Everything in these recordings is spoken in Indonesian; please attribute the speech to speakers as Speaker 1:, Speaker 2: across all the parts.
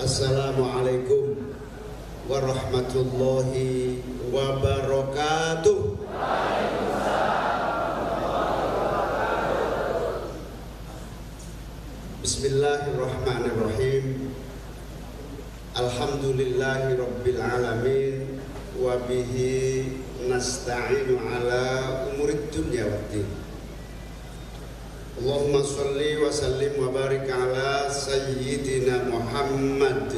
Speaker 1: Assalamualaikum warahmatullahi wabarakatuh. Bismillahirrahmanirrahim. Alhamdulillahi rabbil alamin. Wa bihi nasta'inu ala umurid dunya waddin. Allahumma sholli wa sallim wa barik ala sayyidina Muhammad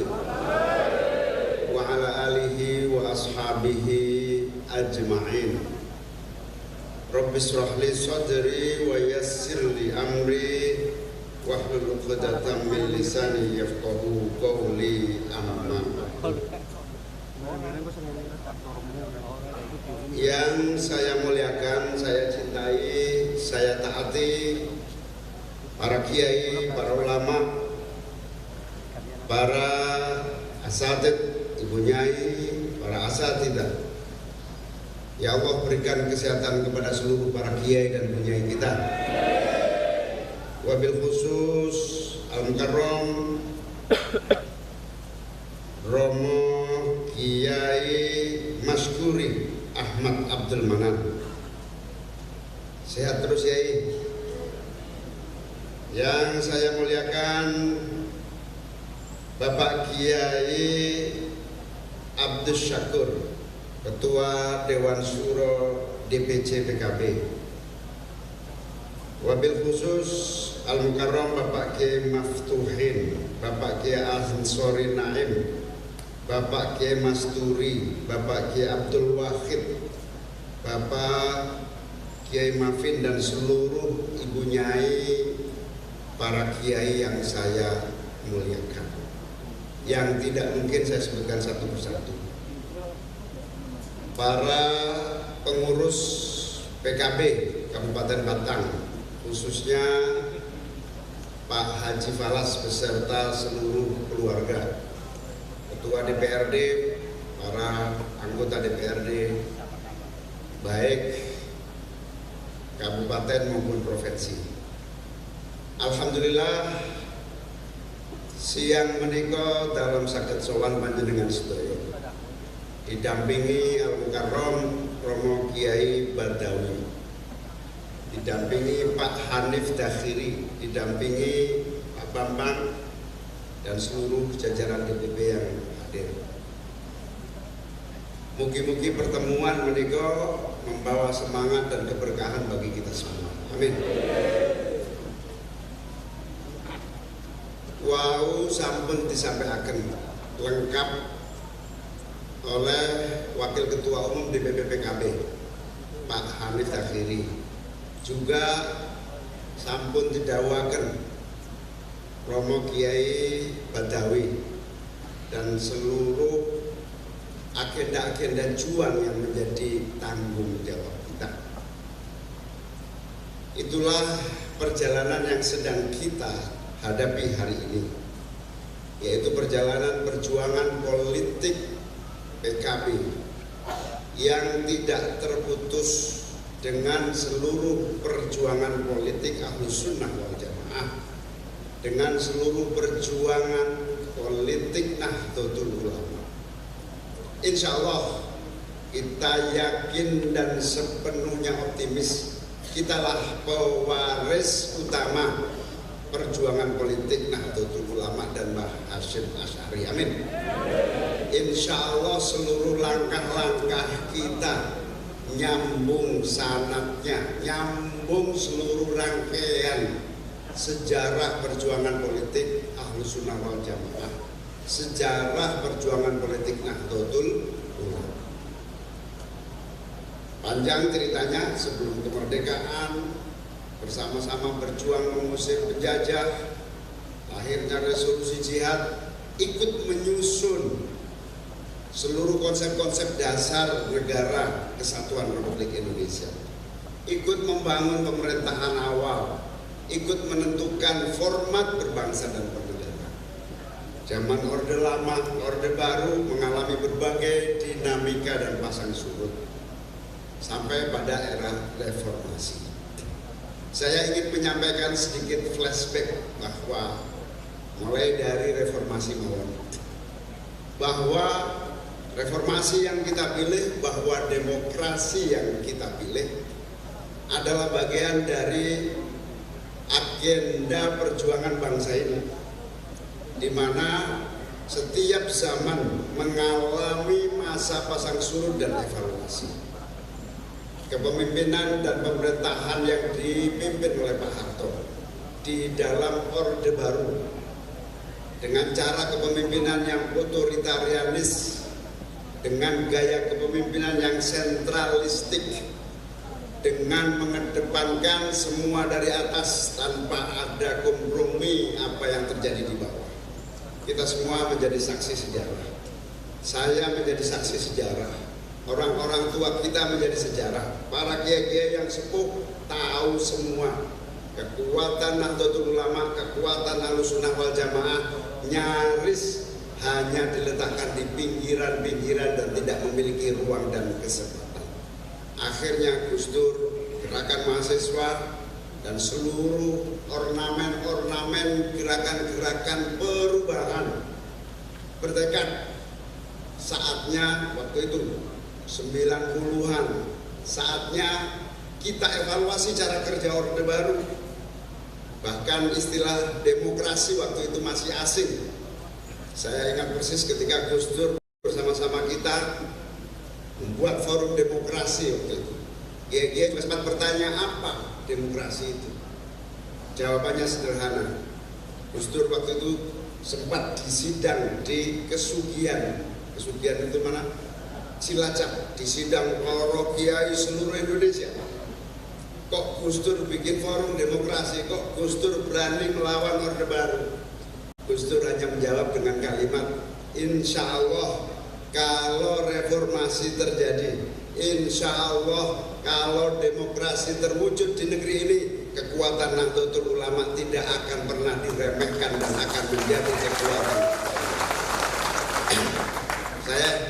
Speaker 1: wa ala alihi wa ashabihi ajma'in. Rabbi shrah li sadri wa yassir li amri wahlul 'uqdatam min lisani yafqahu qawli. Amma yang saya muliakan, saya cintai, saya taati para kiai, para ulama, para asatid, ibu nyai, para asatidah. Ya Allah, berikan kesehatan kepada seluruh para kiai dan bunyai kita. Wabil khusus Al-Mukarram Romo Kiai Maskuri Ahmad Abdul Manan. Sehat terus Yai. Yang saya muliakan Bapak Kiai Abdus Syakur, Ketua Dewan Syuro DPC PKB. Wabil khusus Al-Mukarram Bapak Kiai Maftuhin, Bapak Kiai Ansori Naim, Bapak Kiai Masturi, Bapak Kiai Abdul Wahid, Bapak Kiai Mafin dan seluruh ibu nyai, para kiai yang saya muliakan, yang tidak mungkin saya sebutkan satu persatu. Para pengurus PKB Kabupaten Batang, khususnya Pak Haji Falas beserta seluruh keluarga, Ketua DPRD, para anggota DPRD, baik kabupaten maupun provinsi. Alhamdulillah siang menika dalam saged sowan panjenengan sedaya didampingi Al-Mukarram Romo Kiai Badawi, didampingi Pak Hanif Dakhiri, didampingi Pak Bambang dan seluruh jajaran DPP yang hadir. Mugi-mugi pertemuan menika membawa semangat dan keberkahan bagi kita semua. Amin. Wau sampun disampaikan lengkap oleh Wakil Ketua Umum DPP PKB Pak Hanif Dakhiri, juga sampun didhawaken Romo Kiai Badawi dan seluruh agenda-agenda juang yang menjadi tanggung jawab kita. Itulah perjalanan yang sedang kita hadapi hari ini, yaitu perjalanan perjuangan politik PKB yang tidak terputus dengan seluruh perjuangan politik Ahlus Sunnah wal Jamaah, dengan seluruh perjuangan politik Nahdlatul Ulama. Insya Allah kita yakin dan sepenuhnya optimis, kitalah pewaris utama perjuangan politik Nahdlatul Ulama dan Mbah Hasyim Asy'ari. Amin. Insya Allah seluruh langkah-langkah kita nyambung sanadnya, nyambung seluruh rangkaian sejarah perjuangan politik Ahlus Sunnah wal Jamaah, sejarah perjuangan politik Nahdlatul Ulama. Panjang ceritanya, sebelum kemerdekaan bersama-sama berjuang mengusir penjajah, lahirnya resolusi jihad, ikut menyusun seluruh konsep-konsep dasar negara kesatuan Republik Indonesia, ikut membangun pemerintahan awal, ikut menentukan format berbangsa dan bernegara. Zaman Orde Lama, Orde Baru mengalami berbagai dinamika dan pasang surut sampai pada era reformasi. Saya ingin menyampaikan sedikit flashback bahwa mulai dari reformasi mawon bahwa reformasi yang kita pilih, bahwa demokrasi yang kita pilih adalah bagian dari agenda perjuangan bangsa ini, di mana setiap zaman mengalami masa pasang surut dan evaluasi. Kepemimpinan dan pemerintahan yang dipimpin oleh Pak Harto di dalam Orde Baru dengan cara kepemimpinan yang otoritarianis, dengan gaya kepemimpinan yang sentralistik, dengan mengedepankan semua dari atas tanpa ada kompromi apa yang terjadi di bawah. Kita semua menjadi saksi sejarah. Saya menjadi saksi sejarah. Orang-orang tua kita menjadi sejarah. Para kiai-kiai yang sepuh tahu semua kekuatan Nahdlatul Ulama, kekuatan Ahlussunnah wal Jamaah nyaris hanya diletakkan di pinggiran-pinggiran dan tidak memiliki ruang dan kesempatan. Akhirnya Gus Dur, gerakan mahasiswa, dan seluruh ornamen-ornamen gerakan-gerakan perubahan bertekad saatnya waktu itu 90-an, saatnya kita evaluasi cara kerja Orde Baru. Bahkan istilah demokrasi waktu itu masih asing. Saya ingat persis ketika Gus Dur bersama-sama kita membuat forum demokrasi waktu itu. Kiai juga sempat bertanya apa demokrasi itu. Jawabannya sederhana. Gus Dur waktu itu sempat disidang di Kesugian. Kesugian itu mana? Cilacap, disidang para kiai seluruh Indonesia. Kok Gus Dur bikin forum demokrasi? Kok Gus Dur berani melawan Orde Baru? Gus Dur hanya menjawab dengan kalimat, insya Allah kalau reformasi terjadi, insya Allah kalau demokrasi terwujud di negeri ini, kekuatan Nahdlatul Ulama tidak akan pernah diremehkan dan akan menjadi kekuatan.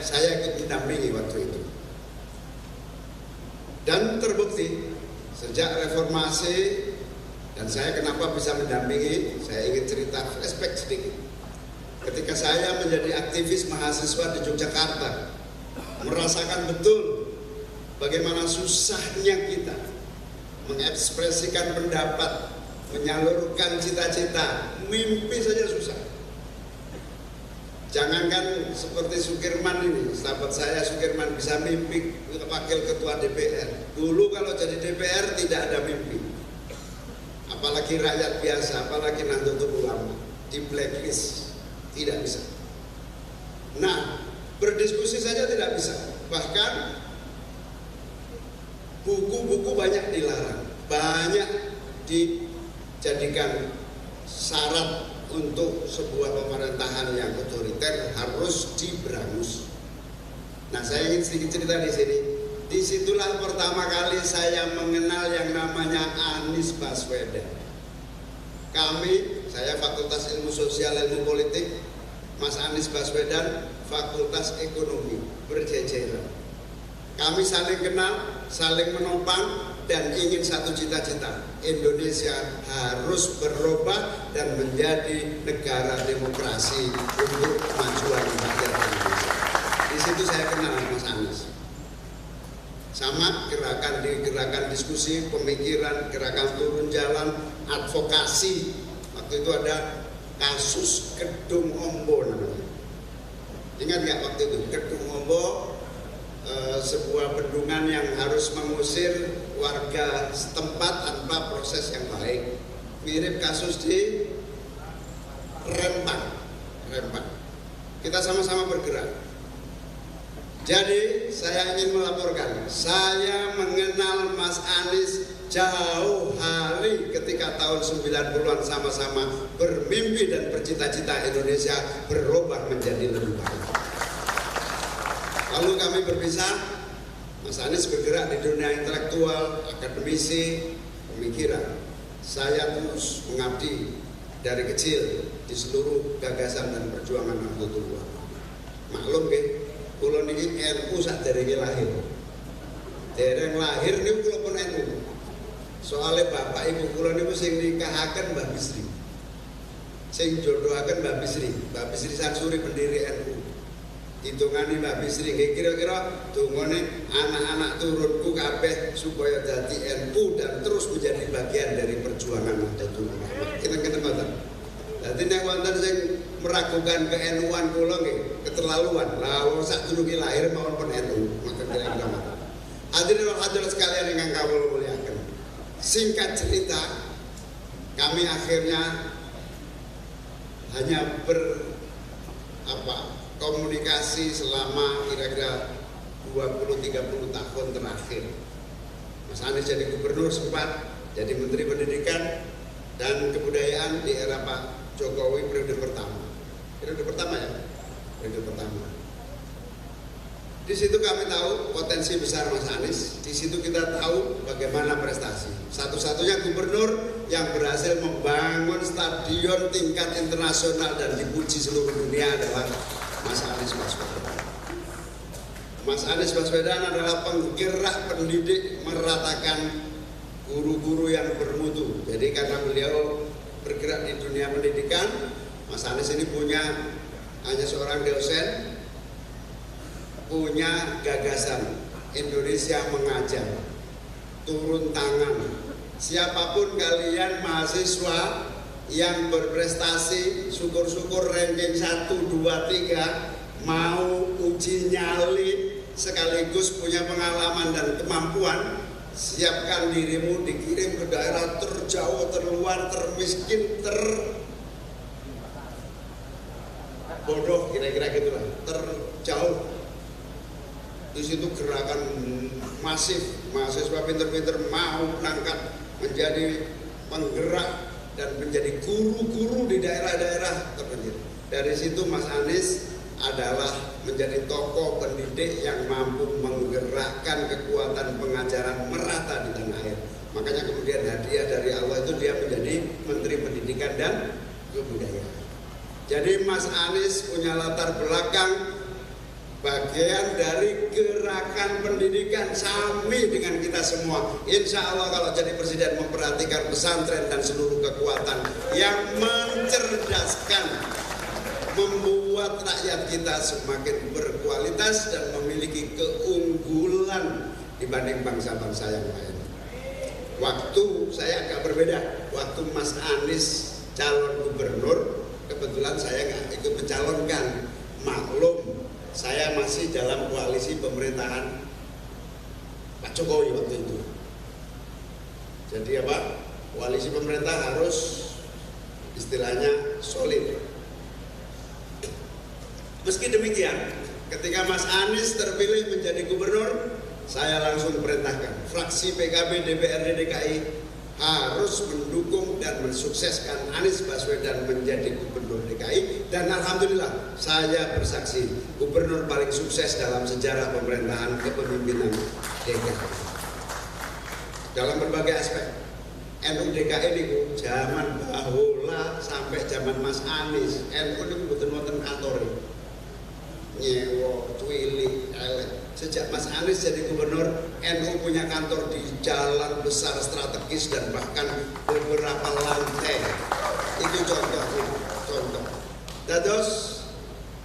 Speaker 1: Saya ikut mendampingi waktu itu. Dan terbukti sejak reformasi, dan saya kenapa bisa mendampingi, saya ingin cerita flashback sedikit. Ketika saya menjadi aktivis mahasiswa di Yogyakarta, merasakan betul bagaimana susahnya kita mengekspresikan pendapat, menyalurkan cita-cita, mimpi saja susah. Jangankan seperti Sukirman ini, sahabat saya Sukirman bisa mimpi wakil ketua DPR. Dulu kalau jadi DPR tidak ada mimpi. Apalagi rakyat biasa, apalagi Nahdlatul Ulama, di blacklist, tidak bisa. Nah, berdiskusi saja tidak bisa. Bahkan buku-buku banyak dilarang, banyak dijadikan syarat untuk sebuah pemerintahan yang otoriter harus diberangus. Nah, saya ingin sedikit cerita di sini. Disitulah pertama kali saya mengenal yang namanya Anies Baswedan. Saya Fakultas Ilmu Sosial Ilmu Politik, Mas Anies Baswedan Fakultas Ekonomi, berjejeran. Kami saling kenal, saling menopang, dan ingin satu cita-cita, Indonesia harus berubah dan menjadi negara demokrasi untuk kemajuan rakyat Indonesia. Di situ saya kenal Mas Anies. Sama gerakan diskusi, pemikiran, gerakan turun jalan, advokasi. Waktu itu ada kasus Kedung Ombo namanya. Ingat nggak waktu itu Kedung Ombo? Sebuah bendungan yang harus mengusir warga setempat tanpa proses yang baik. Mirip kasus di Rempang. Kita sama-sama bergerak. Jadi saya ingin melaporkan, saya mengenal Mas Anies jauh hari ketika tahun 90-an sama-sama bermimpi dan bercita-cita Indonesia berubah menjadi lebih baik. Lalu kami berpisah, Mas Anies bergerak di dunia intelektual, akademisi, pemikiran. Saya terus mengabdi dari kecil di seluruh gagasan dan perjuangan Nahdlatul Ulama. Maklum nggih, kula niki NU sadèrèngé lahir. Dereng lahir niku kula pun NU. Soale bapak ibu kula niku sing nikahaken Mbah Bisri. Sing jodohaken Mbah Bisri Sansuri pendiri NU. hitungane Mbak Bisri kira-kira dongane anak-anak turunku kabeh supaya dadi NU dan terus menjadi bagian dari perjuangan Nahdlatul Ulama. Kita ngoten. Dadi nek wonten sing meragukan ke-NU-an kula nggih keterlaluan. Lah wong sadurunge lahir mawon pun NU, maka kira-kira ngoten. Hadirin sekalian ingkang kawula muliaken. Singkat cerita, kami akhirnya hanya komunikasi selama kira-kira 20-30 tahun terakhir. Mas Anies jadi gubernur sempat jadi Menteri Pendidikan dan Kebudayaan di era Pak Jokowi periode pertama ya, periode pertama. Di situ kami tahu potensi besar Mas Anies, di situ kita tahu bagaimana prestasi. Satu-satunya gubernur yang berhasil membangun stadion tingkat internasional dan dipuji seluruh dunia adalah Mas Anies Baswedan. Mas Anies Baswedan adalah penggerak pendidik meratakan guru-guru yang bermutu. Jadi karena beliau bergerak di dunia pendidikan, Mas Anies ini hanya seorang dosen, punya gagasan Indonesia mengajar, turun tangan. Siapapun kalian mahasiswa yang berprestasi, syukur-syukur ranking 1, 2, 3, mau uji nyali sekaligus punya pengalaman dan kemampuan, siapkan dirimu dikirim ke daerah terjauh, terluar, termiskin, terbodoh, kira-kira gitulah, terjauh. Di situ gerakan masif, mahasiswa pinter-pinter mau berangkat menjadi penggerak dan menjadi guru-guru di daerah-daerah terpencil. Dari situ Mas Anies adalah menjadi tokoh pendidik yang mampu menggerakkan kekuatan pengajaran merata di tanah air. Makanya kemudian hadiah dari Allah itu dia menjadi Menteri Pendidikan dan Kebudayaan. Jadi Mas Anies punya latar belakang bagian dari gerakan pendidikan sami dengan kita semua. Insya Allah kalau jadi presiden memperhatikan pesantren dan seluruh kekuatan yang mencerdaskan, membuat rakyat kita semakin berkualitas dan memiliki keunggulan dibanding bangsa-bangsa yang lain. Waktu saya agak berbeda. Waktu Mas Anies calon gubernur, kebetulan saya nggak ikut mencalonkan. Maklum, saya masih dalam koalisi pemerintahan Pak Jokowi waktu itu. Jadi koalisi pemerintah harus istilahnya solid. Meski demikian, ketika Mas Anies terpilih menjadi gubernur, saya langsung perintahkan fraksi PKB DPRD DKI harus mendukung dan mensukseskan Anies Baswedan menjadi gubernur DKI, dan alhamdulillah saya bersaksi gubernur paling sukses dalam sejarah pemerintahan kepemimpinan DKI dalam berbagai aspek. NU DKI ini zaman bahula sampai zaman Mas Anies, NU ini betul-betul kantor nyewo, cuilik, elek. Sejak Mas Anies jadi gubernur, NU punya kantor di jalan besar strategis dan bahkan beberapa lantai. Itu contoh. Terus,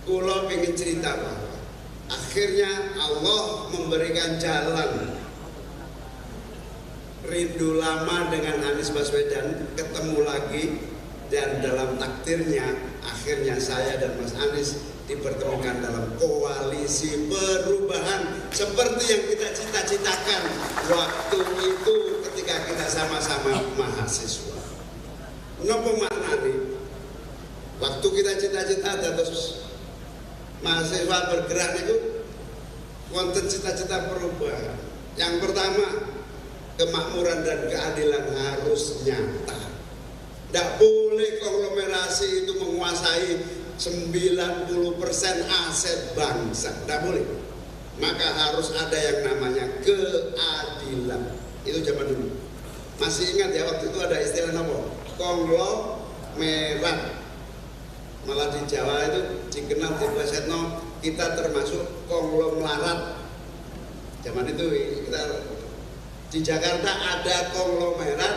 Speaker 1: kula ingin cerita bahwa akhirnya Allah memberikan jalan. Rindu lama dengan Anies Baswedan ketemu lagi, dan dalam takdirnya akhirnya saya dan Mas Anies dipertemukan dalam koalisi perubahan seperti yang kita cita-citakan waktu itu ketika kita sama-sama mahasiswa. Napa maknane? Waktu kita cita-cita terus mahasiswa bergerak itu wonten cita-cita perubahan. Yang pertama, kemakmuran dan keadilan harus nyata. Tidak boleh konglomerasi itu menguasai 90% aset bangsa, tidak boleh. Maka harus ada yang namanya keadilan. Itu zaman dulu. Masih ingat ya waktu itu ada istilah apa? Konglomerat. Malah di Jawa itu dikenal di Basetno, kita termasuk konglomerat. Zaman itu kita di Jakarta ada konglomerat,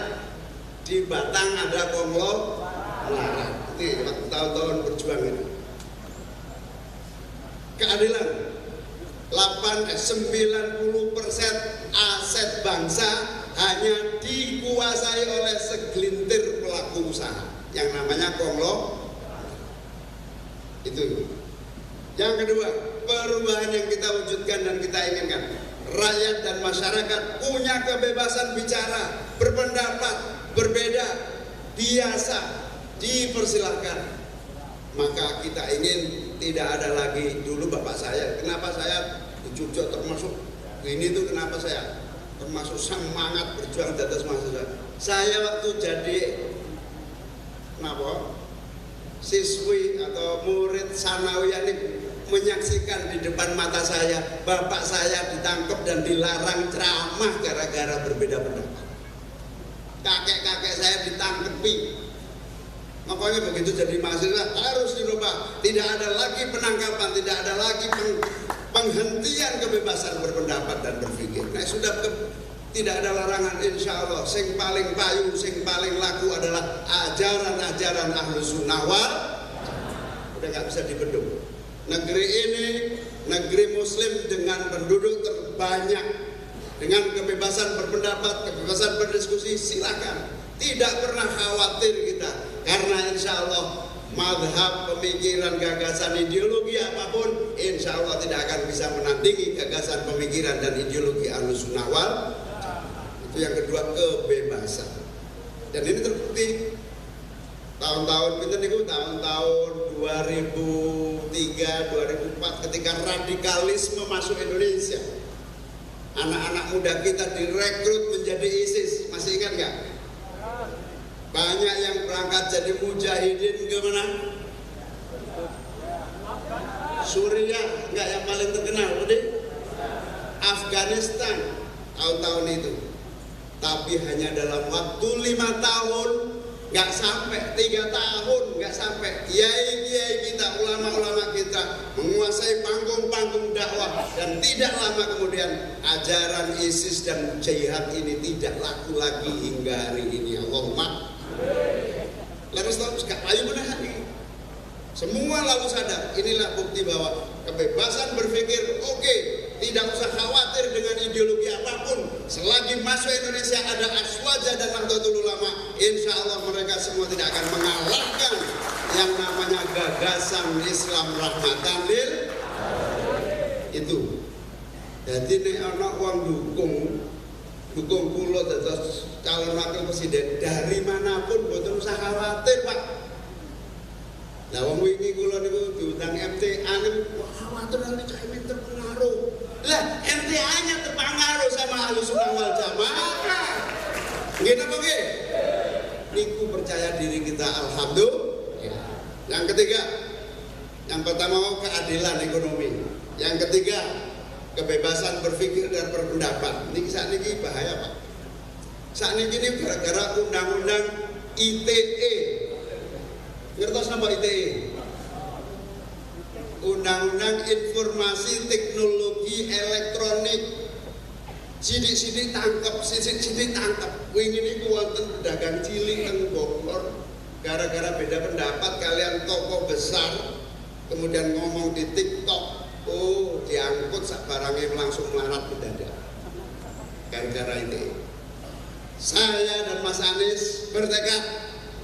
Speaker 1: di Batang ada konglomerat. Ini waktu tahun-tahun berjuang ini. keadilan. 90% aset bangsa hanya dikuasai oleh segelintir pelaku usaha yang namanya konglo. Itu. Yang kedua, perubahan yang kita wujudkan dan kita inginkan, rakyat dan masyarakat punya kebebasan bicara, berpendapat, berbeda, biasa, dipersilahkan. Maka kita ingin tidak ada lagi, dulu bapak saya, kenapa saya di Jogja termasuk ini tuh, kenapa saya termasuk semangat berjuang di atas mahasiswa. Saya waktu jadi siswi atau murid sanawiyah ini menyaksikan di depan mata saya bapak saya ditangkap dan dilarang ceramah gara-gara berbeda pendapat. Kakek-kakek saya ditangkepi. Makanya begitu jadi mahasiswa harus dirubah. Tidak ada lagi penangkapan, tidak ada lagi penghentian kebebasan berpendapat dan berpikir. Nah sudah tidak ada larangan, insya Allah. Sing paling payu, sing paling laku adalah ajaran-ajaran Ahlus Sunnah wal. Udah nggak bisa dibendung. Negeri ini negeri Muslim dengan penduduk terbanyak, dengan kebebasan berpendapat, kebebasan berdiskusi, silakan. Tidak pernah khawatir kita, karena insya Allah madhab, pemikiran, gagasan, ideologi apapun, insya Allah tidak akan bisa menandingi gagasan, pemikiran, dan ideologi Ahlus Sunnah wal. Itu yang kedua, kebebasan. Dan ini terbukti tahun-tahun itu tahun-tahun 2003, 2004 ketika radikalisme masuk Indonesia. Anak-anak muda kita direkrut menjadi ISIS, masih ingat nggak? Banyak yang berangkat jadi mujahidin ke mana? Suriah, nggak yang paling terkenal, udah? Afghanistan tahun-tahun itu. Tapi hanya dalam waktu 5 tahun, nggak sampai 3 tahun, nggak sampai kiai-kiai kita, ulama-ulama kita menguasai panggung-panggung dakwah, dan tidak lama kemudian ajaran ISIS dan jihad ini tidak laku lagi hingga hari ini. Allahumma. Lalu ayo menahan. Semua lalu sadar, inilah bukti bahwa kebebasan berpikir oke, tidak usah khawatir dengan ideologi apapun. Selagi masuk Indonesia ada Aswaja dan Nahdlatul Ulama, insya Allah mereka semua tidak akan mengalahkan yang namanya gagasan Islam rahmatan lil itu. Jadi nek ana wong dukung kula dados calon wakil presiden dari manapun, boten usah khawatir, Pak. Lah wong wingi kula niku diundang MTA niku khawatir nanti Cak Imin terpengaruh. Lah MTA-nya terpengaruh sama Ahlus Sunnah wal Jamaah. Nggih napa nggih? Niku percaya diri kita, alhamdulillah. Yang ketiga, yang pertama keadilan ekonomi. Yang ketiga, kebebasan berpikir dan berpendapat. Niki saat niki bahaya, Pak. Saat niki ini gara-gara undang-undang ITE. Ngertos napa ITE? Undang-undang Informasi Teknologi Elektronik. Sidik-sidik tangkep, sidik-sidik tangkep. Wingi niku wonten pedagang cilik teng Bogor. Gara-gara beda pendapat kalian tokoh besar, kemudian ngomong di TikTok. Oh, diangkut sak barangnya langsung melarat mendadak. Gara-gara ini, saya dan Mas Anies bertekad,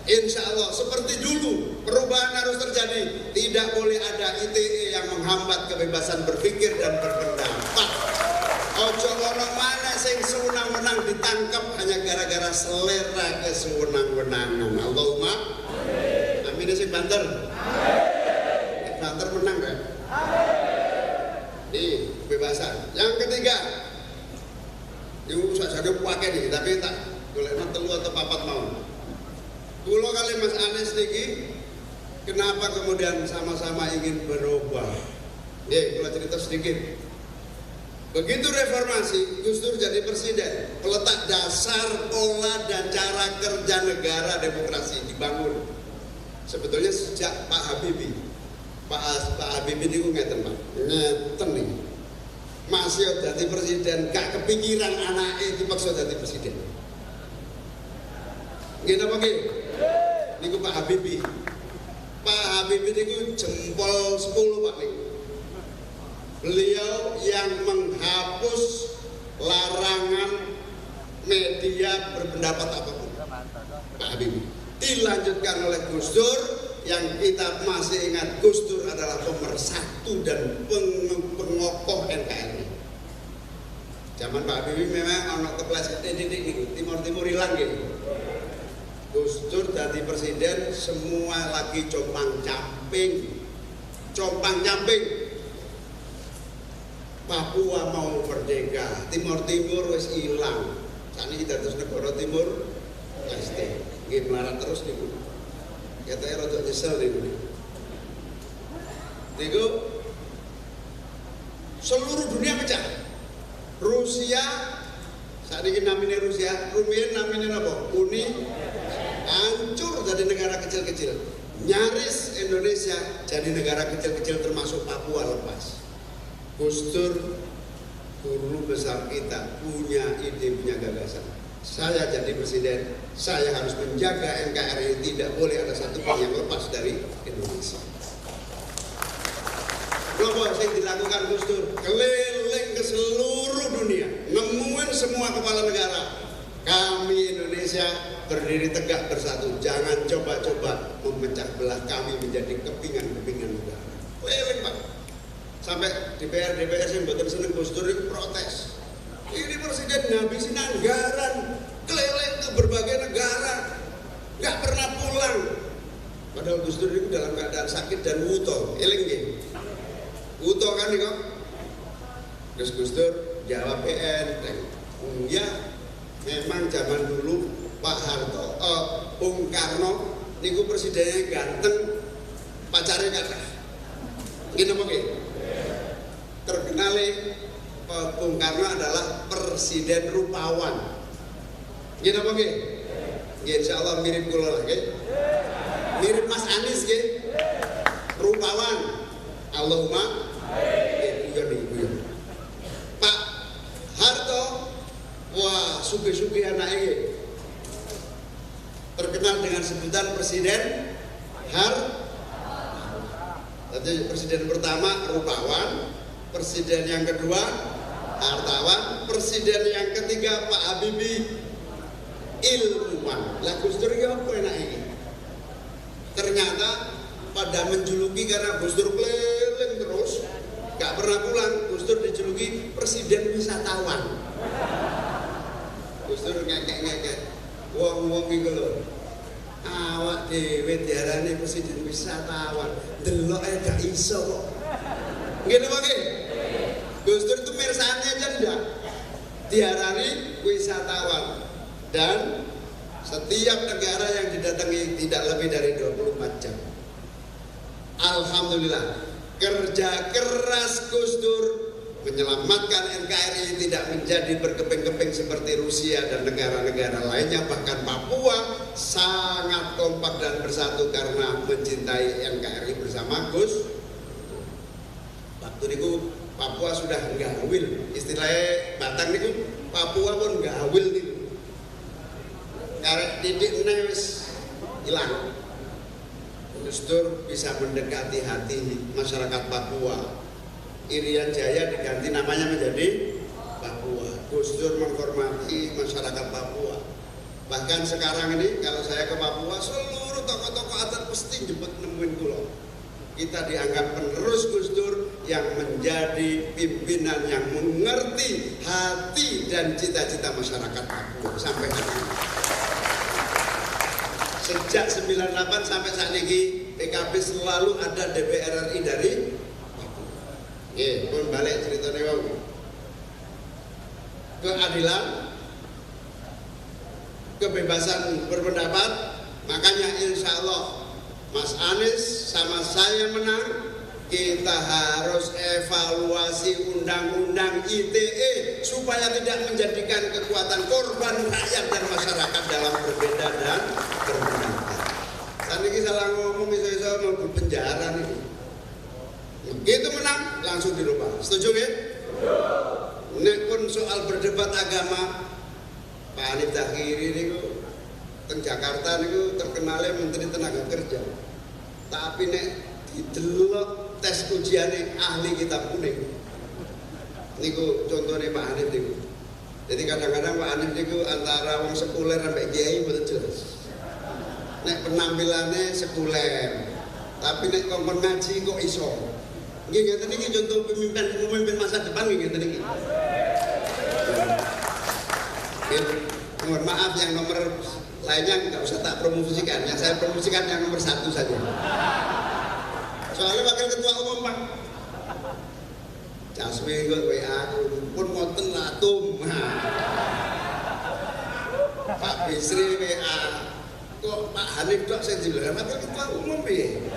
Speaker 1: insya Allah seperti dulu perubahan harus terjadi. Tidak boleh ada ITE yang menghambat kebebasan berpikir dan berpendapat. Ojo ono mana sing sewenang-wenang ditangkap hanya gara-gara selera kesewenang-wenangan. Allahumma amin. Sing banter, banter menang kan? Ini kebebasan. Yang ketiga, itu saja pakai nih, tapi tak boleh telu atau papat mau. Kulo kali Mas Anies niki, kenapa kemudian sama-sama ingin berubah? Kalau cerita sedikit. Begitu reformasi, Gus Dur jadi presiden, peletak dasar pola dan cara kerja negara demokrasi dibangun. Sebetulnya sejak Pak Habibie. Pak Habibie ini ngeten Pak, ngeten nih. Masih jadi presiden, gak kepikiran anaknya dipaksa jadi presiden. Gini apa gini? Niku Pak Habibie. Pak Habibie niku jempol 10 Pak nih. Beliau yang menghapus larangan media berpendapat apapun, Pak Habibie. Dilanjutkan oleh Gus Dur, yang kita masih ingat Gus Dur adalah pemersatu dan pengokoh NKRI. Zaman Pak Habibie memang ono kepleset titik timur hilang gitu. Gus Dur jadi presiden semua lagi compang camping. Papua mau merdeka, Timur wis hilang. Saat ini kita terus negara Timur Leste, nggih melarat terus niku. Katanya rada nyesel niku. Niku seluruh dunia pecah. Rusia saat ini namanya Rusia, rumiyin namanya apa? Uni hancur jadi negara kecil-kecil. Nyaris Indonesia jadi negara kecil-kecil termasuk Papua lepas. Gus Dur, guru besar kita, punya ide, punya gagasan. Saya jadi presiden, saya harus menjaga NKRI, tidak boleh ada satupun yang lepas dari Indonesia. Apa yang dilakukan Gus Dur? Keliling ke seluruh dunia, nemuin semua kepala negara. Kami Indonesia berdiri tegak bersatu, jangan coba-coba memecah belah kami menjadi kepingan-kepingan negara. Keliling Pak. Sampai DPR yang betul seneng Gus Dur itu protes. Ini presiden ngabisin anggaran keliling ke berbagai negara, nggak pernah pulang. Padahal Gus Dur itu dalam keadaan sakit dan wuto, eling nggih. Wuto kan nih kok. Terus Gus Dur jawab enteng. Ya, memang zaman dulu Pak Harto, Bung Karno niku presidennya ganteng, pacarnya kathah. Gini apa nggih? Terkenal Bung Karno adalah presiden rupawan. Gini apa nggih? Insya Allah mirip kula lah nggih. Mirip Mas Anies nggih. Rupawan. Allahumma guyon. Pak Harto, wah sugih-sugih anake nggih. Terkenal dengan sebutan presiden Jadi presiden pertama rupawan, presiden yang kedua hartawan, presiden yang ketiga Pak Habibie ilmuwan. Lah Gus Dur iki apa enak iki? Ternyata pada menjuluki karena Gus Dur keliling terus, gak pernah pulang. Gus Dur dijuluki presiden wisatawan. Gus Dur ngekek-ngekek, wong-wong iki lho. Awak dhewe diarani presiden wisatawan, deloke gak iso kok. Ngene apa nggih? Gus Dur itu mirsani aja ndak. Diarani wisatawan dan setiap negara yang didatangi tidak lebih dari 24 jam. Alhamdulillah, kerja keras Gus Dur menyelamatkan NKRI tidak menjadi berkeping-keping seperti Rusia dan negara-negara lainnya. Bahkan Papua sangat kompak dan bersatu karena mencintai NKRI bersama Gus. Waktu itu Papua sudah gawil, istilahnya Batang itu Papua pun gawil itu. Karena titik wis hilang. Gus Dur bisa mendekati hati masyarakat Papua. Irian Jaya diganti namanya menjadi Papua. Gus Dur menghormati masyarakat Papua. Bahkan sekarang ini kalau saya ke Papua, seluruh tokoh-tokoh adat pasti jemput nemuin pulau. Kita dianggap penerus Gus Dur yang menjadi pimpinan yang mengerti hati dan cita-cita masyarakat Papua sampai hari ini. Sejak 98 sampai saat ini PKB selalu ada DPR RI dari pun balik ceritanya wau. Keadilan, kebebasan berpendapat, makanya insya Allah Mas Anies sama saya menang. Kita harus evaluasi undang-undang ITE supaya tidak menjadikan kekuatan korban rakyat dan masyarakat dalam berbeda dan berpendapat. Saat ini salah ngomong bisa mau penjara nih. Begitu menang langsung dirubah. Setuju ya? Nek pun soal berdebat agama, Pak Hanif Dakhiri niku teng Jakarta niku terkenalnya Menteri Tenaga Kerja. Tapi nek didelok tes ujiane ahli kitab kuning, Niku contohnya Pak Hanif niku. Jadi kadang-kadang Pak Hanif niku antara wong sekuler sampai kiai betul jelas. Nek penampilannya sekuler, tapi nek kongkon ngaji kok iso. Nggih ngeten niki contoh pemimpin masa depan nggih ngeten niki. Mohon maaf yang nomor lainnya nggak usah tak promosikan, yang saya promosikan yang nomor 1 saja. Soalnya wakil ketua umum Pak Jasmi kok WA pun ngoten latum. Pak Bisri WA kok Pak Hanif kok saya dibilang wakil ketua umum piye?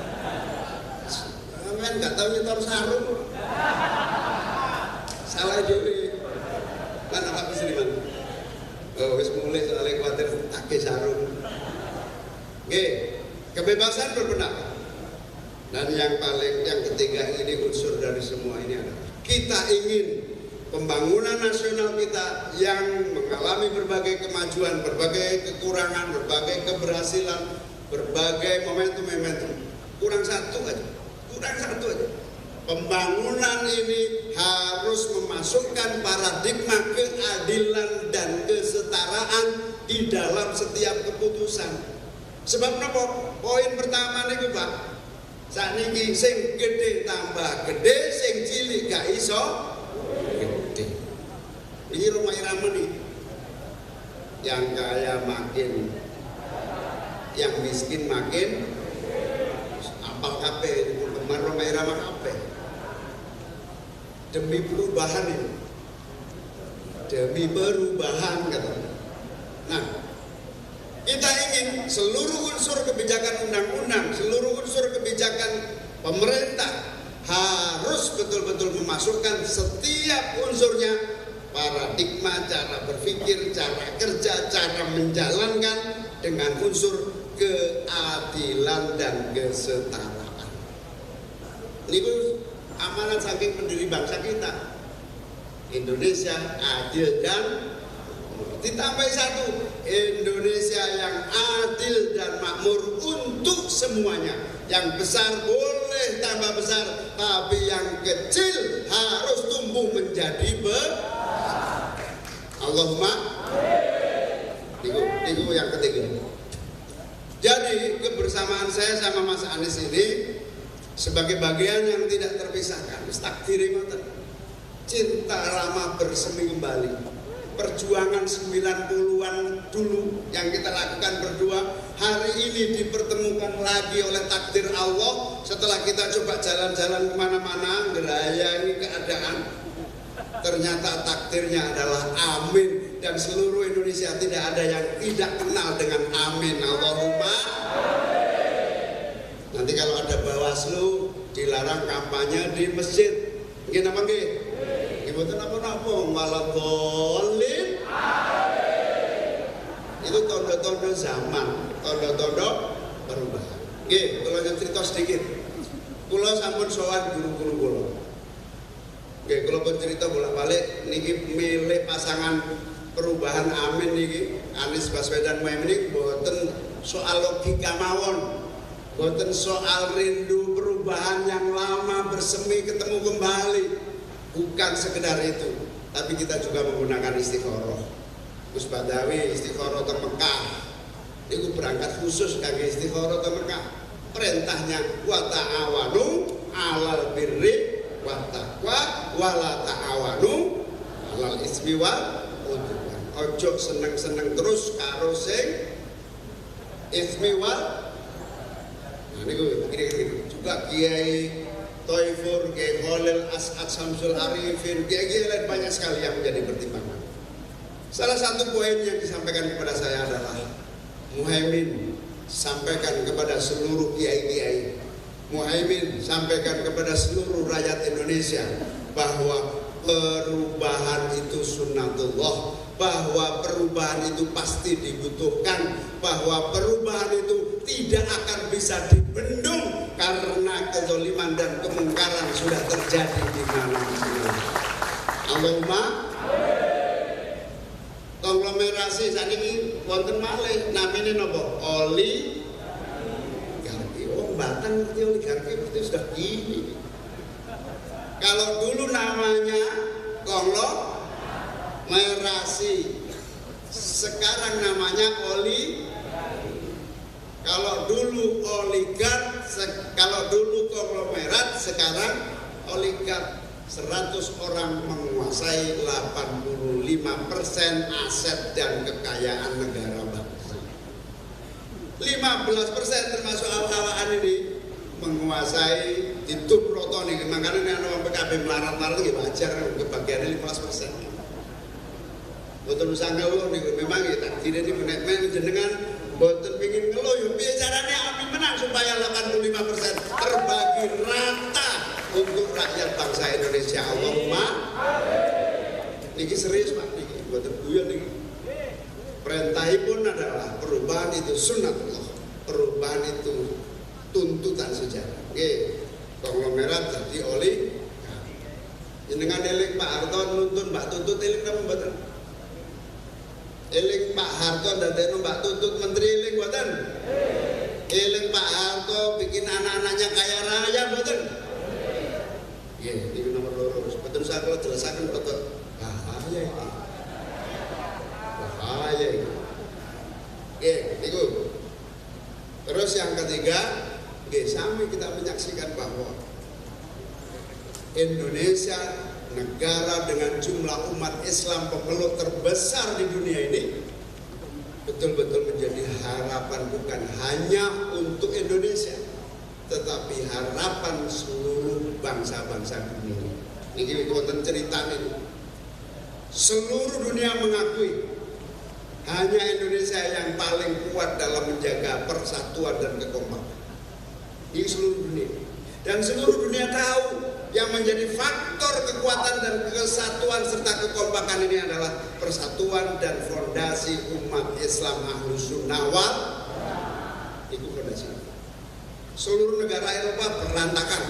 Speaker 1: Amen nggak tahu nyetor sarung. Salah dhewe. Mana Pak Bisri mana? Oh, wis mulai soalnya khawatir take sarung. Oke, kebebasan berpendapat. Dan yang ketiga ini unsur dari semua ini adalah kita ingin pembangunan nasional kita yang mengalami berbagai kemajuan, berbagai kekurangan, berbagai keberhasilan, berbagai momentum-momentum. Kurang satu aja. Pembangunan ini harus memasukkan paradigma keadilan dan kesetaraan di dalam setiap keputusan. Sebab napa? Poin pertama niku Pak. Sakniki sing gede tambah gede, sing cilik gak iso gede. Ini Roma Irama nih. Yang kaya makin, yang miskin makin apal kabeh, kemarin Roma Irama kabeh. Demi perubahan ini, demi perubahan katanya. Nah, kita ingin seluruh unsur kebijakan undang-undang, seluruh unsur kebijakan pemerintah harus betul-betul memasukkan setiap unsurnya paradigma, cara berpikir, cara kerja, cara menjalankan dengan unsur keadilan dan kesetaraan. Ini amanat saking pendiri bangsa kita. Indonesia adil dan ditambah satu, Indonesia yang adil dan makmur untuk semuanya. Yang besar boleh tambah besar, tapi yang kecil harus tumbuh menjadi besar. Allahumma itu yang ketiga. Jadi kebersamaan saya sama Mas Anies ini sebagai bagian yang tidak terpisahkan. Takdiri ngoten. Cinta lama bersemi kembali. Perjuangan 90-an dulu yang kita lakukan berdua hari ini dipertemukan lagi oleh takdir Allah. Setelah kita coba jalan-jalan kemana-mana ngerayain keadaan, ternyata takdirnya adalah amin. Dan seluruh Indonesia tidak ada yang tidak kenal dengan amin. Allahumma amin. Nanti kalau ada Bawaslu dilarang kampanye di masjid, nggih napa nggih? Mboten napa-napa malah boleh. Itu tondo-tondo zaman, tondo-tondo perubahan. Nggih, kula cerita sedikit. Kula sampun sowan guru-guru kula. Nggih, kula pun cerita bolak-balik niki milih pasangan perubahan amin niki Anies Baswedan Muhaimin niki mboten soal logika mawon. Mboten soal rindu perubahan yang lama bersemi ketemu kembali. Bukan sekedar itu, tapi kita juga menggunakan istikharah. Gus Badawi istikharah ke Mekah. Itu berangkat khusus kangge istikharah ke Mekah. Perintahnya wa ta'awanu 'alal birri wa taqwa wa la ta'awanu 'alal ismi wal udwan. Ojo seneng-seneng terus karo sing ismi wal. Nah niku kira-kira juga Kiai Toifur, Kiai Khalil, As'ad Samsul Arifin, Kiai lain banyak sekali yang menjadi pertimbangan. Salah satu poin yang disampaikan kepada saya adalah Muhaimin sampaikan kepada seluruh kiai-kiai, Muhaimin sampaikan kepada seluruh rakyat Indonesia bahwa perubahan itu sunnatullah, bahwa perubahan itu pasti dibutuhkan, bahwa perubahan itu tidak akan bisa dibendung karena kezaliman dan kemungkaran sudah terjadi di mana-mana. Allahumma konglomerasi saniki wonten malih namine napa? Oligarki. Oh, Batang ngerti oligarki berarti sudah gini. Kalau dulu namanya konglomerasi. Sekarang namanya kalau dulu oligark, kalau dulu konglomerat, sekarang oligark. 100 orang menguasai 85% aset dan kekayaan negara bangsa. 15% termasuk awak-awakan ini menguasai itu proton nih. Makanya orang PKB melarat-melarat itu wajar kebagiannya 15%. Betul sangka lo nih, memang ya takdir ini menek jenengan boten pingin ngeluh yo piye carane amin menang supaya 85% terbagi rata untuk rakyat bangsa Indonesia. Allahumma amin. Niki serius Pak, niki boten guyon niki. Perintahipun adalah perubahan itu sunnatullah. Perubahan itu tuntutan sejarah. Nggih, konglomerat jadi oli. Jenengan eling Pak Harto nuntun Mbak Tutut eling napa mboten? Eling Pak Harto dadekno Mbak Tutut menteri eling mboten? Eling Pak Harto bikin anak-anaknya kaya raya mboten? Nggih, iki nomor loro. Betul saya kalau jelasaken betul. Bahaya iki. Bahaya iki. Nggih, niku. Terus yang ketiga, nggih sami kita menyaksikan bahwa Indonesia negara dengan jumlah umat Islam pemeluk terbesar di dunia ini betul-betul menjadi harapan bukan hanya untuk Indonesia, tetapi harapan seluruh bangsa-bangsa dunia. Ini wonten cerita ini. Seluruh dunia mengakui hanya Indonesia yang paling kuat dalam menjaga persatuan dan kekompakan. Ini seluruh dunia. Dan seluruh dunia tahu yang menjadi faktor kekuatan dan kesatuan serta kekompakan ini adalah persatuan dan fondasi umat Islam Ahlus Sunnah wal itu fondasi. Seluruh negara Eropa berantakan.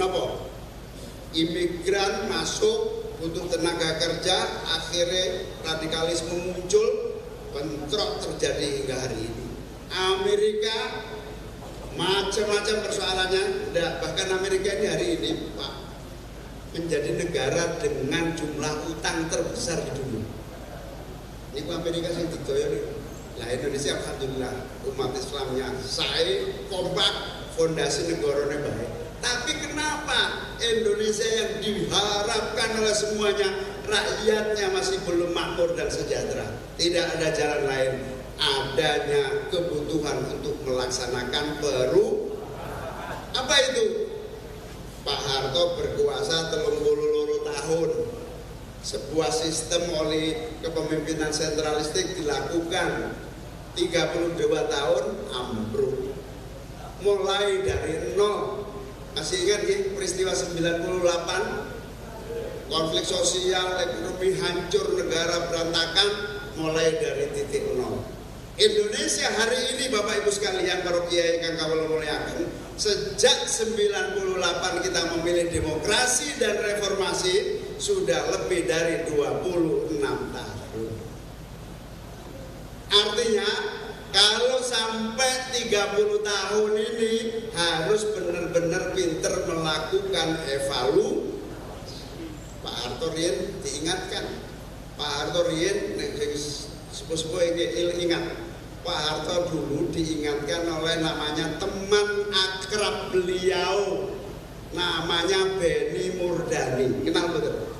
Speaker 1: Napa? Imigran masuk untuk tenaga kerja, akhirnya radikalisme muncul, bentrok terjadi hingga hari ini. Amerika macam-macam persoalannya, bahkan Amerika ini hari ini Pak menjadi negara dengan jumlah utang terbesar di dunia. Ini Amerika yang digoyong. Nah Indonesia alhamdulillah umat Islamnya saya kompak, fondasi negaranya baik. Tapi kenapa Indonesia yang diharapkan oleh semuanya rakyatnya masih belum makmur dan sejahtera? Tidak ada jalan lain, adanya kebutuhan untuk melaksanakan apa itu? Pak Harto berkuasa 32 tahun. Sebuah sistem oleh kepemimpinan sentralistik dilakukan 32 tahun ambruk. Mulai dari nol. Masih ingat ya, peristiwa 98, konflik sosial, ekonomi hancur, negara berantakan, mulai dari titik nol. Indonesia hari ini Bapak Ibu sekalian, para kiai kang kawula mulyakaken, sejak 98 kita memilih demokrasi dan reformasi sudah lebih dari 26 tahun. Artinya kalau sampai 30 tahun ini harus benar-benar pinter melakukan evaluasi. Pak Harto Rien diingatkan. Pak Harto Rien sepuh-sepuh ingat. Pak Harto dulu diingatkan oleh namanya teman akrab beliau, namanya Benny Murdani. Kenal betul?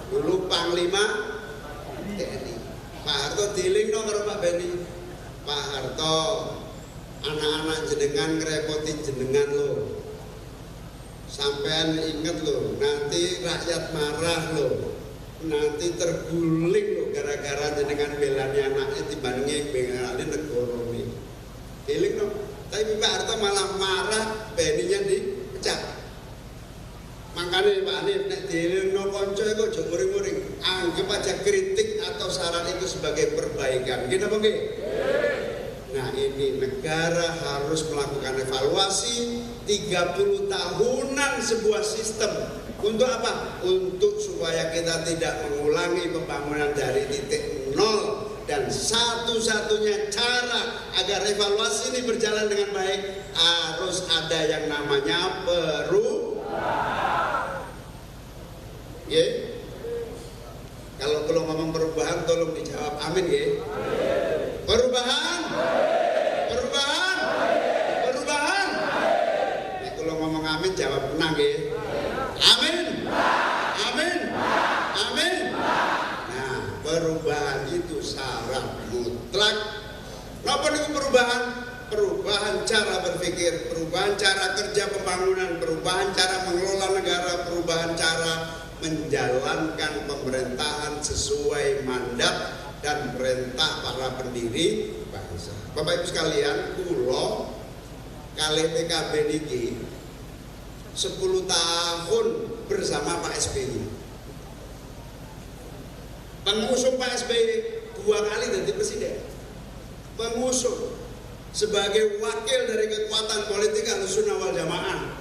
Speaker 1: Dulu Panglima TNI. Pak Harto dealing dong karo Pak Benny. Pak Harto, anak-anak jenengan ngerepoti jenengan lo. Sampean inget lo, nanti rakyat marah lo. Nanti terguling lo gara-gara jenengan belani anaknya dibandingin belani negara ini. Dealing dong. Tapi Pak Harto malah marah, Benny-nya dipecat. Makanya Pak Hanif, nek dilingno konco itu aja muring-muring. Anggap aja kritik atau saran itu sebagai perbaikan. Gitu apa nggih? Nah ini negara harus melakukan evaluasi 30 tahunan sebuah sistem. Untuk apa? Untuk supaya kita tidak mengulangi pembangunan dari titik nol. Dan satu-satunya cara agar evaluasi ini berjalan dengan baik, harus ada yang namanya perubahan. Ya. Kalau ngomong perubahan tolong dijawab amin ya. Perubahan. Perubahan. Perubahan. Nek kalau ngomong amin jawab menang ya. Amin. Amin. Amin. Nah, perubahan itu syarat mutlak. Napa niku perubahan? Perubahan cara berpikir, perubahan cara kerja pembangunan, perubahan cara mengelola negara, perubahan cara menjalankan pemerintahan sesuai mandat dan perintah para pendiri bangsa. Bapak Ibu sekalian, kula kalih PKB niki 10 tahun bersama Pak SBY. Pengusung Pak SBY 2 kali jadi presiden. Pengusung sebagai wakil dari kekuatan politik Ahlussunnah wal Jamaah.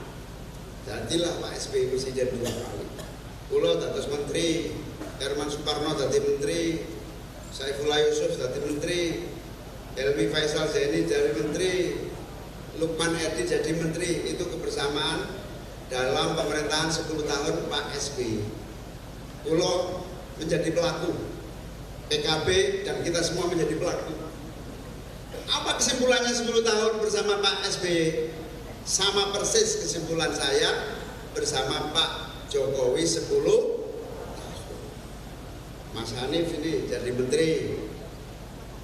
Speaker 1: Jadilah Pak SBY presiden 2 kali. Kula dados menteri, Herman Suparno dadi menteri, Saifullah Yusuf dadi menteri, Helmi Faisal Zaini jadi menteri, Lukman Edi jadi menteri. Itu kebersamaan dalam pemerintahan 10 tahun Pak SBY. Kula menjadi pelaku, PKB dan kita semua menjadi pelaku. Apa kesimpulannya 10 tahun bersama Pak SBY? Sama persis kesimpulan saya bersama Pak Jokowi 10 tahun. Mas Hanif ini jadi menteri,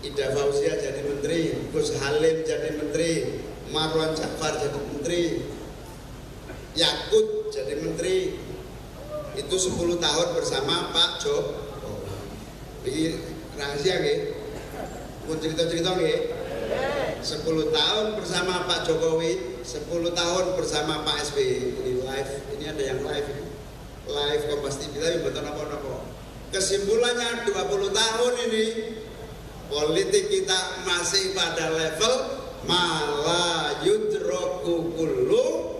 Speaker 1: Ida Fauzia jadi menteri, Gus Halim jadi menteri, Marwan Jafar jadi menteri, Yakut jadi menteri. Itu 10 tahun bersama Pak Jokowi. Ini rahasia nggih? Mau cerita-cerita nggih? 10 tahun bersama Pak Jokowi, 10 tahun bersama Pak SBY. Ini live, ini ada yang live ini. Live Kompas TV tapi betul apa-apa. Kesimpulannya 20 tahun ini politik kita masih pada level la yudroku kullu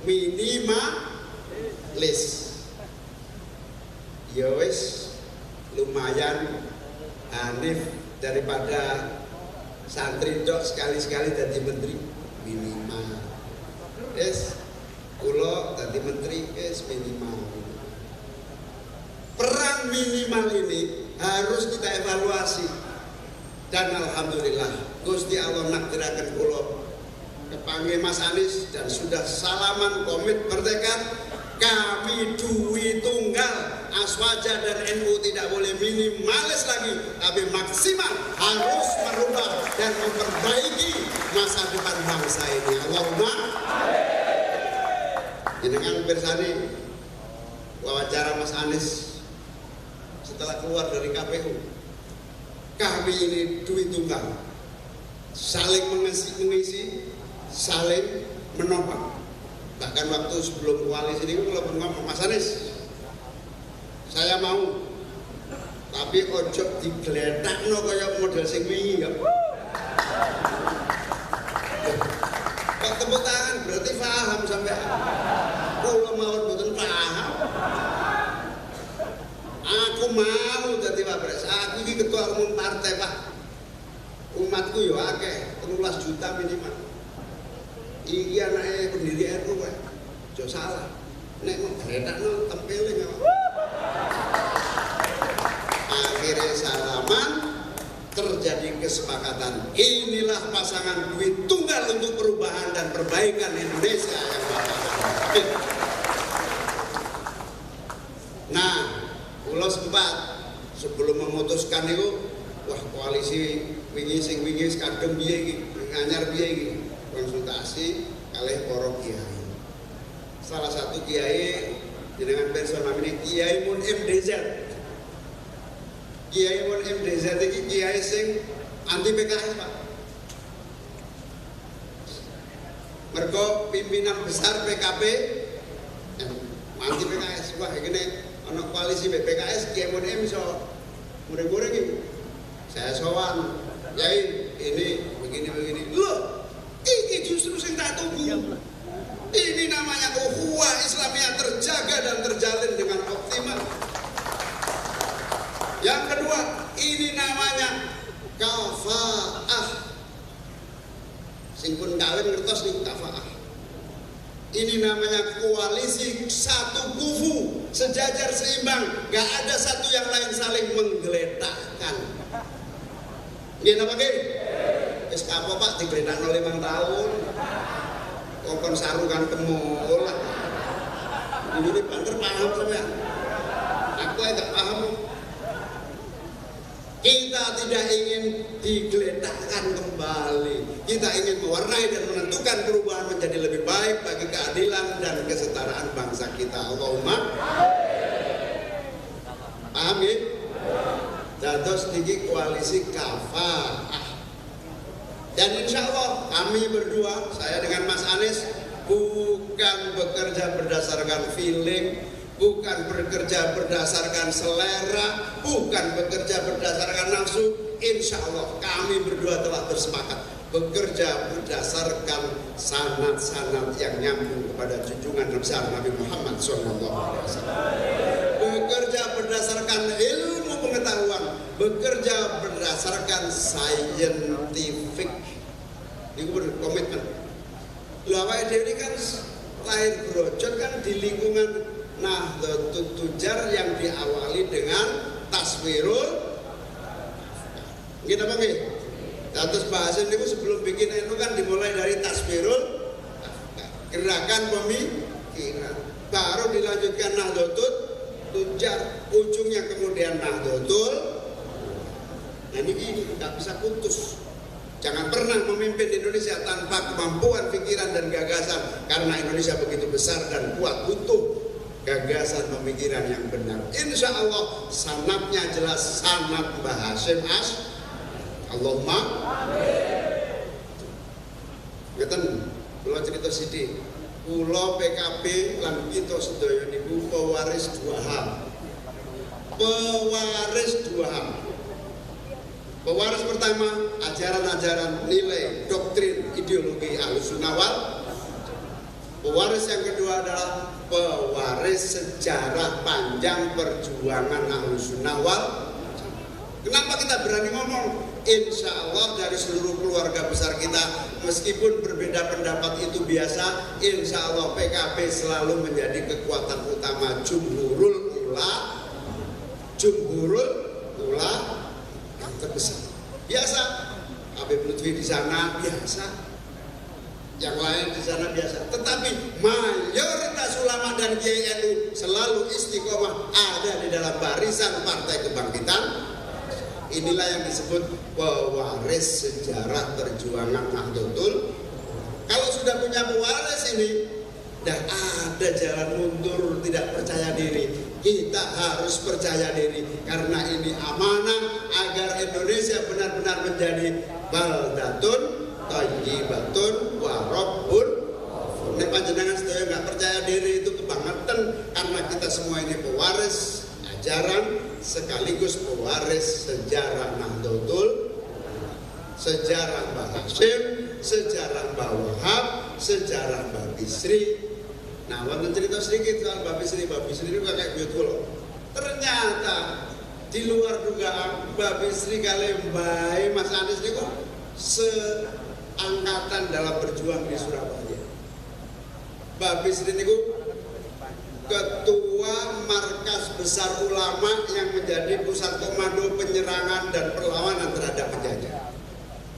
Speaker 1: minimalis. Ya wis lumayan Hanif daripada santri dok sekali-sekali jadi menteri minimal. Yes, kula jadi menteri yes minimal. Peran minimal ini harus kita evaluasi. Dan alhamdulillah Gusti Allah nakdiraken kula kepanggih Mas Anies dan sudah salaman komit bertekad kami Dwi Tunggal Aswaja dan NU tidak boleh minimalis lagi, tapi maksimal harus merubah dan memperbaiki masa depan bangsa ini. Allahumma jenengan bersani wawancara Mas Anies setelah keluar dari KPU. Kami ini Dwi Tunggal, saling mengisi, saling menopang. Bahkan waktu sebelum koalisi ini kalau ngomong Mas Anies, saya mau, tapi ojo digledakno kaya model sing wingi ya. Kok tepuk tangan berarti paham sampai kula mawon mboten paham. Aku mau dadi wapres. Aku iki ketua umum partai, Pak. Umatku yo akeh, 13 juta minimal. Iki anake pendiri NU kok. Aja salah. Nek mau gledakno tempele ya. Akhirnya salaman, terjadi kesepakatan. Inilah pasangan Dwi Tunggal untuk perubahan dan perbaikan Indonesia yang bakal. Nah, kula sempat sebelum memutuskan itu, wah koalisi wingi kadung piye iki, nganyar piye iki, konsultasi kalih para kiai. Salah satu kiai jenengan pirsa namine Kiai Mun MDZ. Kiai Mun MDZ iki kiai sing anti PKS, Pak. Mergo pimpinan besar PKB anti PKS. Wah, iki ana koalisi PKS Kiai Mun M iso muring-muring iki. Saya sowan, Kiai ini begini. Loh, ini justru sing tak tunggu. Ini namanya ukhuwah Islamiyah terjaga dan terjalin dengan optimal. Yang kedua, ini namanya kafaah. Sing pun kawin ngertos niku kafaah. Ini namanya koalisi satu kubu, sejajar seimbang, gak ada satu yang lain saling menggeletakkan. Gini apa gini? Wis apa Pak digeletakno 5 tahun. Kongkon sarungan temul. Ini banter paham sampean. Aku enggak paham. Kita tidak ingin digeletakkan kembali. Kita ingin mewarnai dan menentukan perubahan menjadi lebih baik bagi keadilan dan kesetaraan bangsa kita. Allahumma paham ya? Dados niki koalisi kafaah. Dan insya Allah kami berdua, saya dengan Mas Anies, bukan bekerja berdasarkan feeling, bukan bekerja berdasarkan selera, bukan bekerja berdasarkan nafsu. Insya Allah kami berdua telah bersepakat bekerja berdasarkan sanad-sanad yang nyambung kepada junjungan besar Nabi Muhammad SAW. Bekerja berdasarkan ilmu pengetahuan, bekerja berdasarkan scientific. Ini berkomitmen. Awake dhewe ini kan lahir brojot kan di lingkungan Nahdlatul Tujar yang diawali dengan taswirul. Nggih apa nggih? Terus bahasan itu sebelum bikin itu kan dimulai dari taswirul, gerakan pemikiran, baru dilanjutkan Nahdlatul Tujar, ujungnya kemudian Nahdlatul. Nah ini nggak bisa putus. Jangan pernah memimpin Indonesia tanpa kemampuan pikiran dan gagasan, karena Indonesia begitu besar dan kuat, butuh gagasan pemikiran yang benar. Insya Allah sanadnya jelas, sanad Mbah Hasyim Allahumma ngeten. Kula cerita sithik, kula PKB lan kita sedaya niku pewaris 2 hal. Pewaris 2 hal. Pewaris pertama, ajaran-ajaran, nilai, doktrin, ideologi Ahlussunnah wal. Pewaris yang kedua adalah pewaris sejarah panjang perjuangan Ahlussunnah wal. Kenapa kita berani ngomong? Insya Allah dari seluruh keluarga besar kita, meskipun berbeda pendapat itu biasa, insya Allah PKB selalu menjadi kekuatan utama jumhurul ula yang terbesar. Biasa, Habib Lutfi di sana biasa, yang lain di sana biasa. Tetapi mayoritas ulama dan kiai NU selalu istiqomah ada di dalam barisan Partai Kebangkitan. Inilah yang disebut pewaris sejarah perjuangan Nahdlatul. Kalau sudah punya pewaris ini, tidak ada jalan mundur, tidak percaya diri. Kita harus percaya diri karena ini amanah agar Indonesia benar-benar menjadi baldatun thayyibatun wa rabbun. Nek panjenengan sedaya nggak percaya diri itu kebangetan, karena kita semua ini pewaris ajaran sekaligus pewaris sejarah Nahdlatul, sejarah Mbah Hasyim, sejarah Mbah Wahab, sejarah Mbah Bisri. Nah, wonten cerita sedikit soal Mbah Bisri. Mbah Bisri itu kakek buyut kula. Ternyata di luar dugaan Mbah Bisri kali Mbah Mas Anies niku seangkatan dalam berjuang di Surabaya. Mbah Bisri niku ketua markas besar ulama yang menjadi pusat komando penyerangan dan perlawanan terhadap penjajah.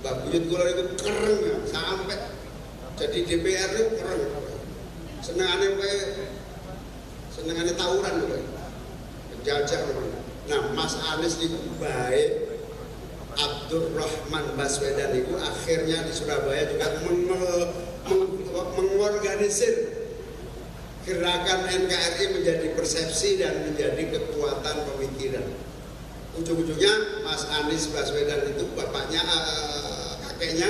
Speaker 1: Mbah buyut kula itu keren ya, sampai jadi DPR itu keren. Senengane tawuran lho, penjajah lho. Nah, Mas Anies itu baik, Abdurrahman Baswedan itu akhirnya di Surabaya juga mengorganisir gerakan NKRI menjadi persepsi dan menjadi kekuatan pemikiran. Ujung-ujungnya Mas Anies Baswedan itu bapaknya, kakeknya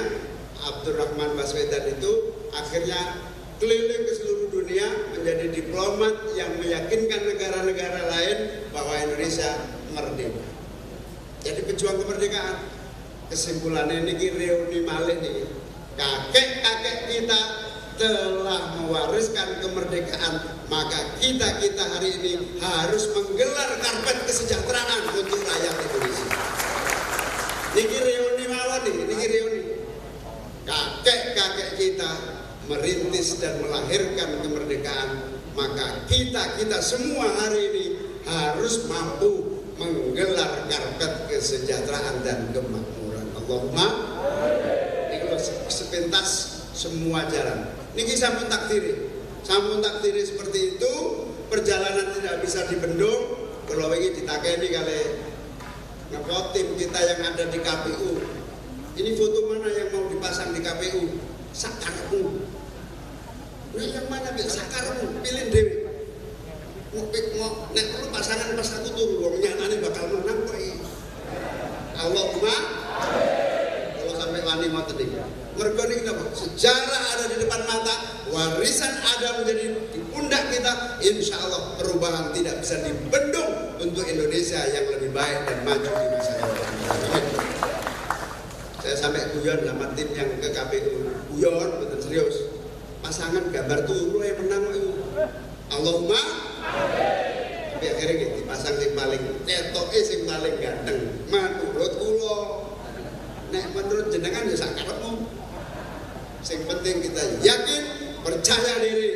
Speaker 1: Abdurrahman Baswedan itu akhirnya keliling ke seluruh dunia menjadi diplomat yang meyakinkan negara-negara lain bahwa Indonesia merdeka. Jadi pejuang kemerdekaan. Kesimpulannya ini reuni malih nih. Kakek-kakek kita telah mewariskan kemerdekaan, maka kita hari ini harus menggelar karpet kesejahteraan untuk rakyat Indonesia. Niki reuni mawon nih, niki reuni. Kakek-kakek kita merintis dan melahirkan kemerdekaan, maka kita semua hari ini harus mampu menggelar karpet kesejahteraan dan kemakmuran. Allahumma ini sepintas semua jalan. Niki sampun takdiri seperti itu, perjalanan tidak bisa dibendung. Kalau ini ditakeni kali tim kita yang ada di KPU. Ini foto mana yang mau dipasang di KPU? Sakarmu. Nah yang mana sakarmu? Pilih dewi. Mau nek perlu pasangan pas aku turu wong nyatane bakal menang kok iki. Allahumma kalau sampai wani ngoten iki. Mergo niki napa? Sejarah ada di depan mata, warisan ada menjadi di pundak kita. Insya Allah perubahan tidak bisa dibendung untuk Indonesia yang lebih baik dan maju di masa yang akan datang. Saya sampai guyon sama tim yang ke KPU. Guyon betul serius. Pasangan gambar turu yang menang itu. Allahumma tapi akhirnya gitu, dipasang yang paling cetoke sing paling ganteng. Menurut kula nek menurut jenengan ya sakarepmu. Sing penting kita yakin, percaya diri.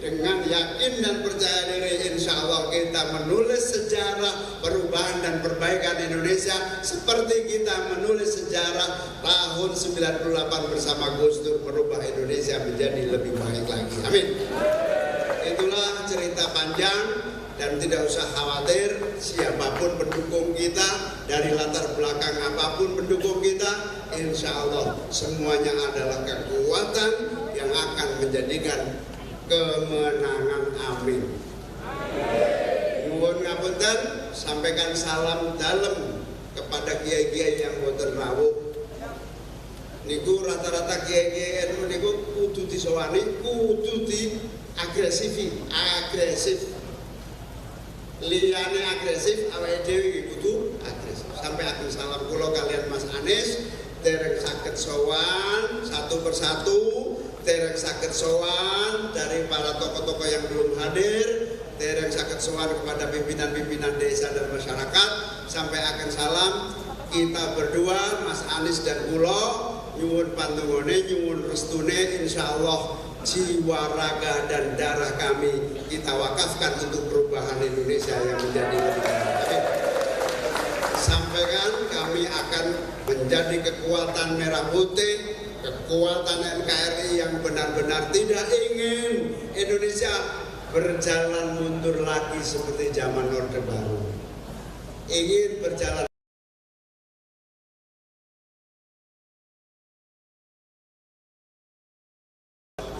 Speaker 1: Dengan yakin dan percaya diri, insya Allah kita menulis sejarah perubahan dan perbaikan Indonesia seperti kita menulis sejarah tahun 98 bersama Gus Dur merubah Indonesia menjadi lebih baik lagi. Amin. Itulah cerita panjang dan tidak usah khawatir siapapun pendukung kita, dari latar belakang apapun pendukung kita, insya Allah semuanya adalah kekuatan yang akan menjadikan kemenangan. Amin. Nuwun ngapunten, sampaikan salam dalam kepada kiai-kiai yang boten rawuh. Niku rata-rata kiai-kiai niku kudu disowani, kudu agresif. Liyane agresif, awake dhewe kudu agresif. Sampai aku salam kula kalian Mas Anies, dereng saged sowan satu persatu, dereng saged sowan dari para tokoh-tokoh yang belum hadir, dereng saged sowan kepada pimpinan-pimpinan desa dan masyarakat. Sampai akan salam kita berdua, Mas Anies dan kula, nyuwun pantungone, nyuwun restune, insyaallah jiwa, raga, dan darah kami kita wakafkan untuk perubahan Indonesia yang menjadi lebih baik. Sampaikan kami akan menjadi kekuatan merah putih, kekuatan NKRI yang benar-benar tidak ingin Indonesia berjalan mundur lagi seperti zaman Orde Baru. Ingin berjalan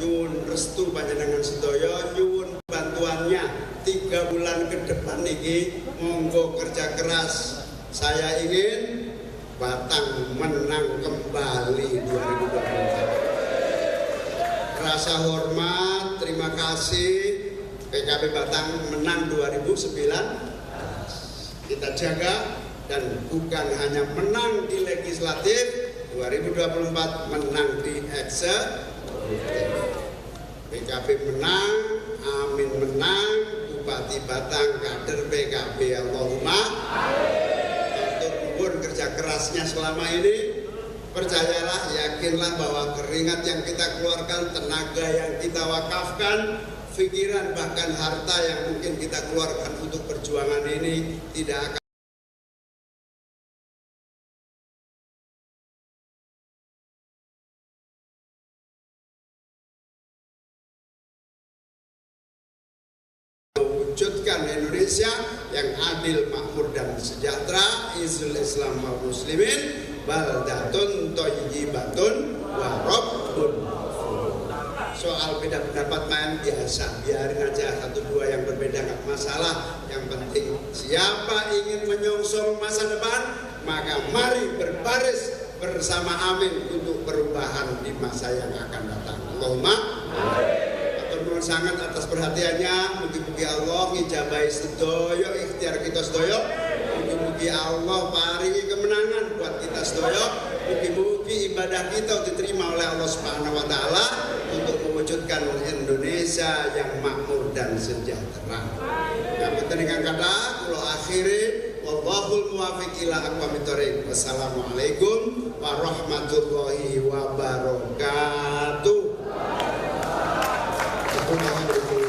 Speaker 1: nyuwun restu panjenengan sedaya, nyuwun bantuannya 3 bulan ke depan niki, monggo kerja keras. Saya ingin Batang menang kembali 2024. Rasa hormat, terima kasih. PKB Batang menang 2019. Kita jaga dan bukan hanya menang di legislatif, 2024 menang di eksekutif. PKB menang, Amin menang, Bupati Batang kader PKB. Allahumma untuk nuwun kerja kerasnya selama ini. Percayalah, yakinlah bahwa keringat yang kita keluarkan, tenaga yang kita wakafkan, pikiran bahkan harta yang mungkin kita keluarkan untuk perjuangan ini tidak akan mewujudkan Indonesia yang adil, makmur, dan sejahtera. Izul Islam wal Muslimin, baldatun thayyibatun wa rabbun. Soal beda pendapat main biasa, biarin aja, 1-2 yang berbeda nggak masalah. Yang penting siapa ingin menyongsong masa depan, maka mari berbaris bersama Amin untuk perubahan di masa yang akan datang. Allahumma atur sangat atas perhatiannya. Mugi-mugi Allah ngijabahi sedaya ikhtiar kita sedaya. Mugi-mugi Allah paringi kemenangan buat kita sedaya. Mugi-mugi ibadah kita diterima oleh Allah Subhanahu wa taala untuk mewujudkan Indonesia yang makmur dan sejahtera. Yang penting kata kula akhiri, wallahul muwaffiq ila aqwamit thoriq. Wassalamualaikum warahmatullahi wabarakatuh. berkeluarga